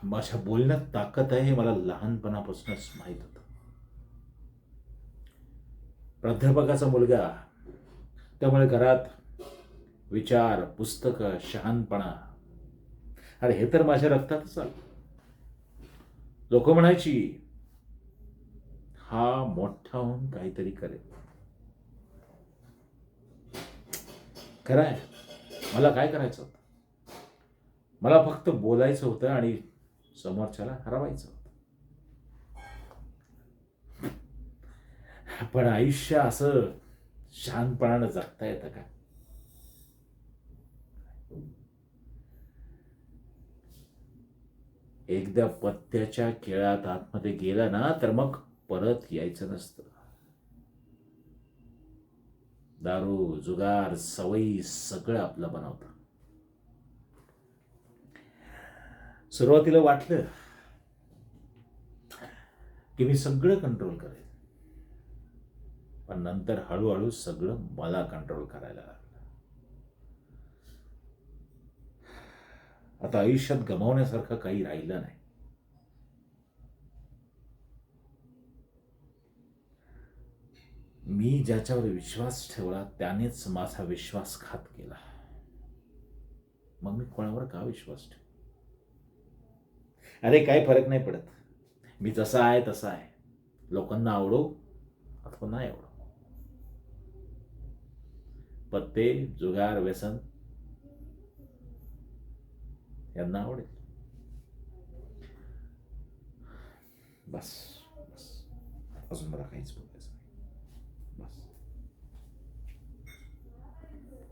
माझ्या बोलण्यात ताकद आहे हे मला लहानपणापासूनच माहीत होतं. प्राध्यापकाचा मुलगा, त्यामुळे घरात विचार, पुस्तकं, शहाणपणा, अरे हे तर माझ्या रक्तातच आलं. लोक म्हणायची, हा मोठा होऊन काहीतरी करेल. खरं आहे, मला काय करायचं होतं? मला फक्त बोलायचं होतं आणि समोरच्याला हरवायचं होतं. पण आयुष्य असं शहाणपणानं जगता येतं का? एकदा पत्त्याच्या खेळात आतमध्ये गेला ना, तर मग परत यायचं नसतं. दारू, जुगार, सवयी सगळं आपलं बनवतं. सुरुवातीला वाटलं की मी सगळं कंट्रोल करेन, पण नंतर हळूहळू सगळं मला कंट्रोल करायला लागलं. आता आयुष्यात गमावण्यासारखं काही राहिलं नाही. मी ज्याच्यावर विश्वास ठेवला त्यानेच माझा विश्वासघात केला. मग मी कोणावर का विश्वास ठेवू? अरे काही फरक नाही पडत. मी जसा आहे तसा आहे. लोकांना आवडो अथवा नाही आवडो. पत्ते, जुगार, व्यसन यांना आवडेल. बस बस, अजून मला काहीच बोलायचं